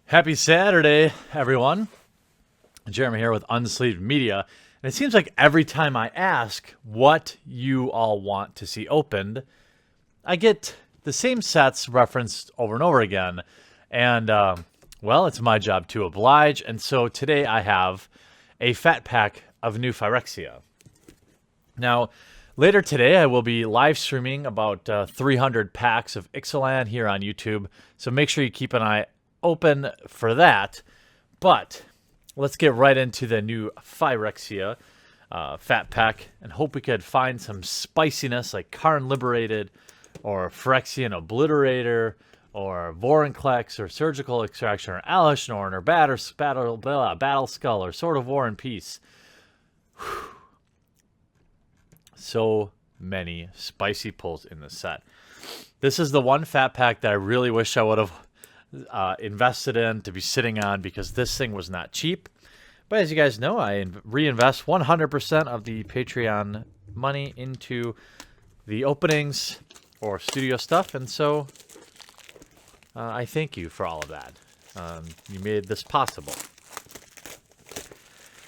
Happy Saturday, everyone. Jeremy here with Unsleeved Media. And it seems like every time I ask what you all want to see opened, I get the same sets referenced over and over again. And, well, it's my job to oblige. And so today I have a fat pack of new Phyrexia. Now, later today I will be live streaming about 300 packs of Ixalan here on YouTube. So make sure you keep an eye open for that. But let's get right into the new Phyrexia fat pack and hope we could find some spiciness like Karn Liberated or Phyrexian Obliterator or Vorinclex or Surgical Extraction or Alishnorn or Battle Skull or Sword of War and Peace. Whew. So many spicy pulls in the set. This is the one fat pack that I really wish I would have invested in to be sitting on because this thing was not cheap. But as you guys know, I reinvest 100% of the Patreon money into the openings or studio stuff, and so I thank you for all of that. You made this possible.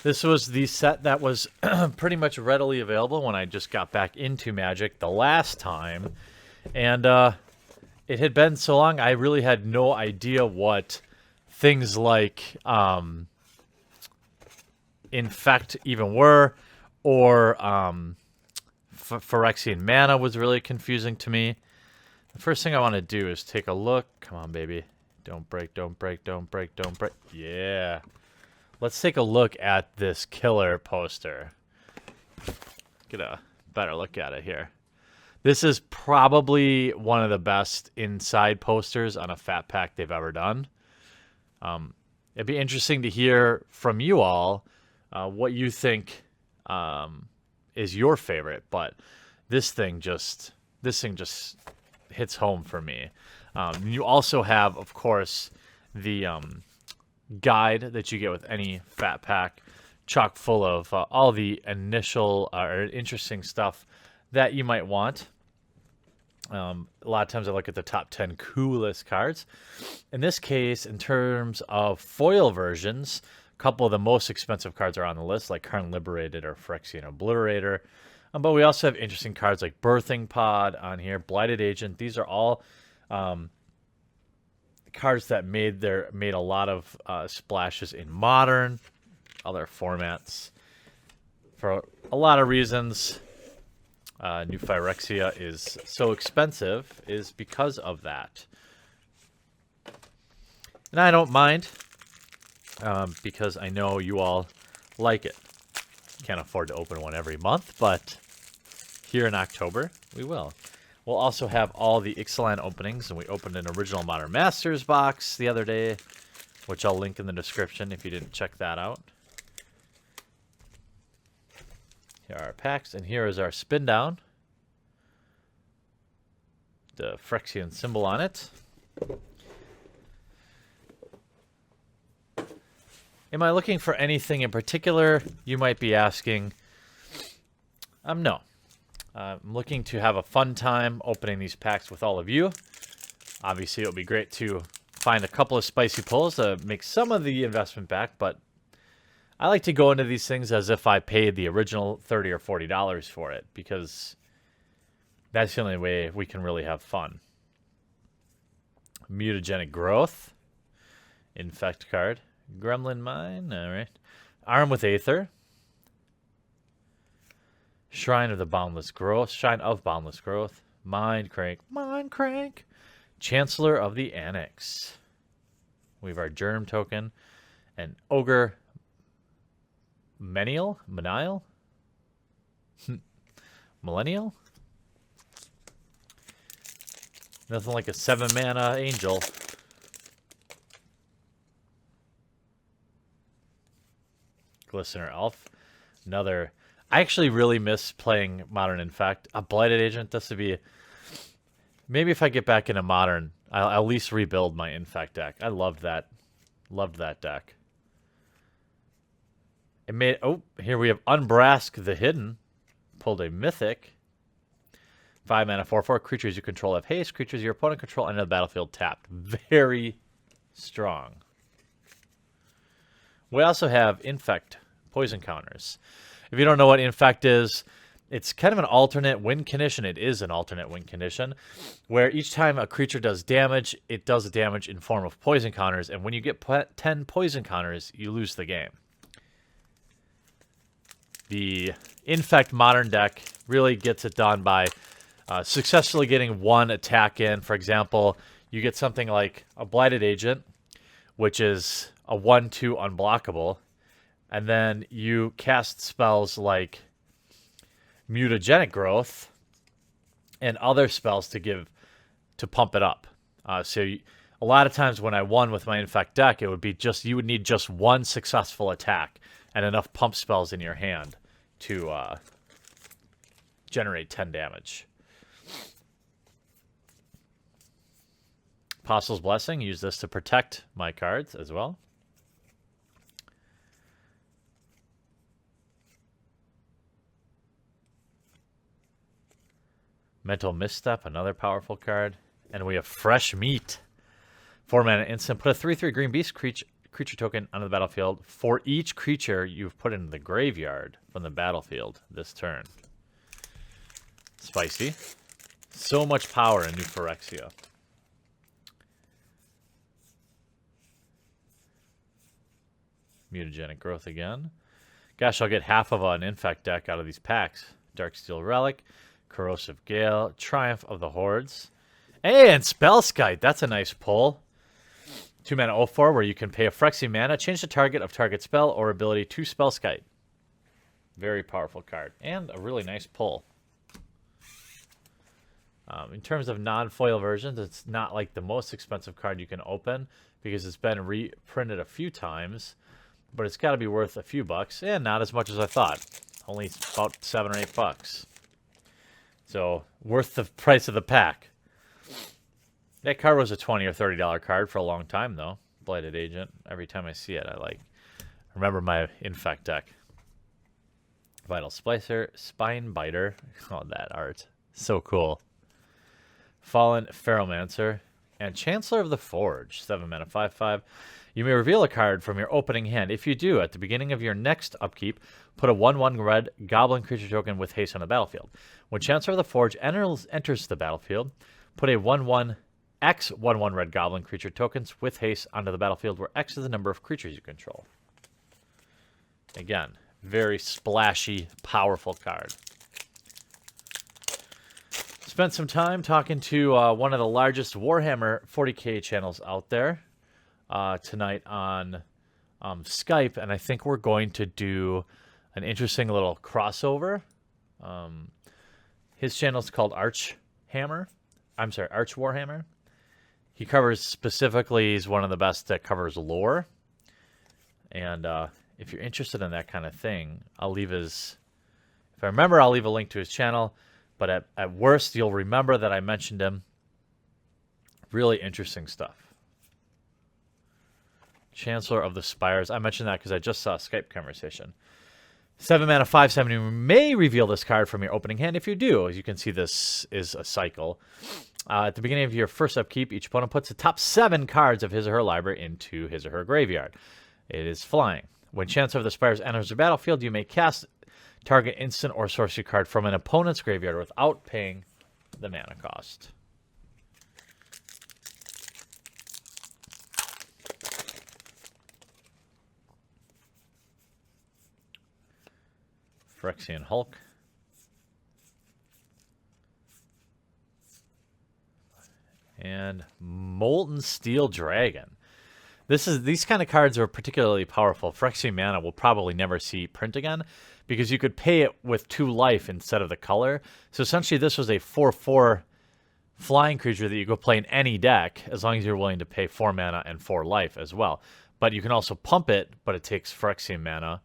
This was the set that was pretty much readily available when I just got back into Magic the last time, and it had been so long, I really had no idea what things like Infect even were, or Phyrexian Mana was really confusing to me. The first thing I want to do is take a look. Come on, baby. Don't break, don't break, don't break, don't break. Yeah. Let's take a look at this killer poster. Get a better look at it here. This is probably one of the best inside posters on a fat pack they've ever done. It'd be interesting to hear from you all what you think is your favorite, but this thing just hits home for me. You also have, of course, the guide that you get with any fat pack, chock full of all the initial or interesting stuff that you might want. A lot of times I look at the top 10 coolest cards. In this case, in terms of foil versions, a couple of the most expensive cards are on the list, like Karn Liberated or Phyrexian Obliterator. But we also have interesting cards like Birthing Pod on here, Blighted Agent. These are all cards that made a lot of splashes in Modern, other formats. For a lot of reasons, new Phyrexia is so expensive is because of that. And I don't mind because I know you all like it. Can't afford to open one every month, but here in October, we will. We'll also have all the Ixalan openings, and we opened an original Modern Masters box the other day, which I'll link in the description if you didn't check that out. Here are our packs, and here is our spin down. The Phyrexian symbol on it. Am I looking for anything in particular? You might be asking. No. I'm looking to have a fun time opening these packs with all of you. Obviously, it would be great to find a couple of spicy pulls to make some of the investment back, but I like to go into these things as if I paid the original $30 or $40 for it, because that's the only way we can really have fun. Mutagenic Growth. Infect card. Gremlin Mine. All right. Arm with Aether. Shrine of Boundless Growth. Mind Crank. Chancellor of the Annex. We have our Germ token. And Ogre Menial? Millennial? Nothing like a 7-mana angel. Glistener Elf. Another. I actually really miss playing Modern Infect. A Blighted Agent. This would be. Maybe if I get back into Modern, I'll at least rebuild my Infect deck. I loved that. Loved that deck. It made. Oh, here we have Unbrask the Hidden. Pulled a Mythic. 5 mana, 4/4. Creatures you control have haste. Creatures your opponent control enter the battlefield tapped. Very strong. We also have Infect poison counters. If you don't know what Infect is, it's kind of an alternate win condition. It is an alternate win condition where each time a creature does damage, it does damage in form of poison counters. And when you get 10 poison counters, you lose the game. The Infect Modern deck really gets it done by successfully getting one attack in. For example, you get something like a Blighted Agent, which is a 1/2 unblockable. And then you cast spells like Mutagenic Growth and other spells to pump it up. A lot of times when I won with my Infect deck, it would be you would need just one successful attack and enough pump spells in your hand to generate 10 damage. Apostle's Blessing, use this to protect my cards as well. Mental Misstep, another powerful card. And we have Fresh Meat. 4-mana instant. Put a 3/3 green beast creature token onto the battlefield for each creature you've put into the graveyard from the battlefield this turn. Spicy. So much power in new Phyrexia. Mutagenic Growth again. Gosh, I'll get half of an Infect deck out of these packs. Darksteel Relic, Corrosive Gale, Triumph of the Hordes, and Spellskite. That's a nice pull. 2-mana 0/4 where you can pay a Phyrexia mana, change the target of target spell or ability to Spellskite. Very powerful card, and a really nice pull. In terms of non-foil versions, it's not like the most expensive card you can open because it's been reprinted a few times, but it's got to be worth a few bucks, and not as much as I thought. Only about $7 or $8. So, worth the price of the pack. That card was a $20 or $30 card for a long time, though. Blighted Agent. Every time I see it, I remember my Infect deck. Vital Splicer, Spine Biter. Oh, that art. So cool. Fallen Ferromancer, and Chancellor of the Forge. 7-mana 5/5. You may reveal a card from your opening hand. If you do, at the beginning of your next upkeep, put a 1/1 red goblin creature token with haste on the battlefield. When Chancellor of the Forge enters the battlefield, put a 1/1 X 1/1 red goblin creature tokens with haste onto the battlefield, where X is the number of creatures you control. Again, very splashy, powerful card. Spent some time talking to one of the largest Warhammer 40k channels out there tonight on Skype, and I think we're going to do an interesting little crossover. His channel is called Arch Warhammer. He covers specifically, he's one of the best that covers lore. And if you're interested in that kind of thing, if I remember, I'll leave a link to his channel. But at worst, you'll remember that I mentioned him. Really interesting stuff. Chancellor of the Spires. I mentioned that because I just saw a Skype conversation. 7-mana 5/7. You may reveal this card from your opening hand. If you do, as you can see, this is a cycle. At the beginning of your first upkeep, each opponent puts the top 7 cards of his or her library into his or her graveyard. It is flying. When Chancellor of the Spires enters the battlefield, you may cast target instant or sorcery card from an opponent's graveyard without paying the mana cost. Phyrexian Hulk. And Molten Steel Dragon. These kind of cards are particularly powerful. Phyrexian mana will probably never see print again because you could pay it with 2 life instead of the color. So essentially this was a 4/4 flying creature that you could play in any deck as long as you're willing to pay 4 mana and 4 life as well. But you can also pump it, but it takes Phyrexian mana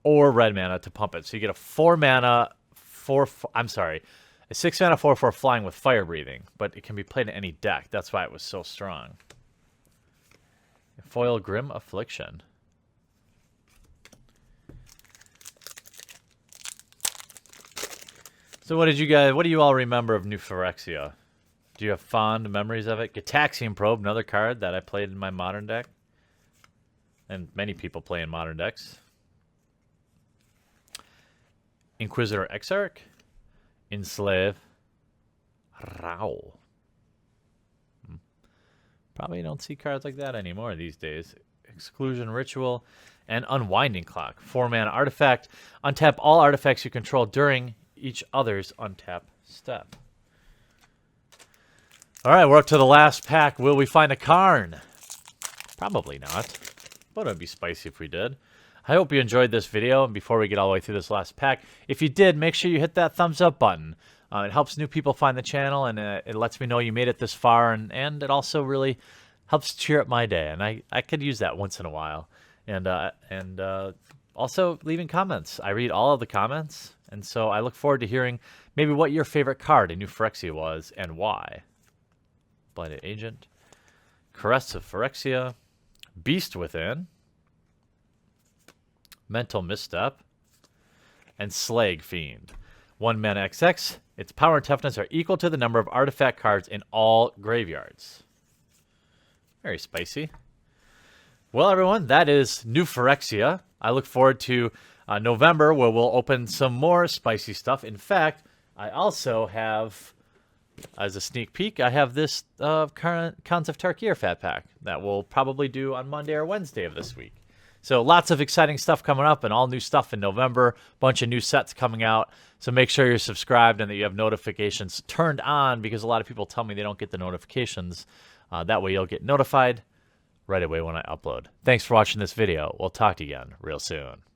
or red mana to pump it. So you get a 4-mana, a 6-mana 4/4 flying with fire breathing, but it can be played in any deck. That's why it was so strong. Foil Grim Affliction. So what do you all remember of New Phyrexia? Do you have fond memories of it? Gitaxian Probe, another card that I played in my modern deck. and many people play in modern decks. Inquisitor Exarch, Enslave, Rao. Probably don't see cards like that anymore these days. Exclusion Ritual and Unwinding Clock. 4-mana artifact. Untap all artifacts you control during each other's untap step. All right, we're up to the last pack. Will we find a Karn? Probably not, but it'd be spicy if we did. I hope you enjoyed this video, and before we get all the way through this last pack, if you did, make sure you hit that thumbs up button. It helps new people find the channel, and it lets me know you made it this far, and it also really helps cheer up my day, and I could use that once in a while. And also leaving comments. I read all of the comments, and so I look forward to hearing maybe what your favorite card in New Phyrexia was and why. Blighted Agent, Caress of Phyrexia, Beast Within, Mental Misstep, and Slag Fiend. 1 mana XX. Its power and toughness are equal to the number of artifact cards in all graveyards. Very spicy. Well, everyone, that is New Phyrexia. I look forward to November, where we'll open some more spicy stuff. In fact, I also have, as a sneak peek, I have this current Khans of Tarkir Fat Pack that we'll probably do on Monday or Wednesday of this week. So lots of exciting stuff coming up and all new stuff in November. Bunch of new sets coming out. So make sure you're subscribed and that you have notifications turned on, because a lot of people tell me they don't get the notifications. That way you'll get notified right away when I upload. Thanks for watching this video. We'll talk to you again real soon.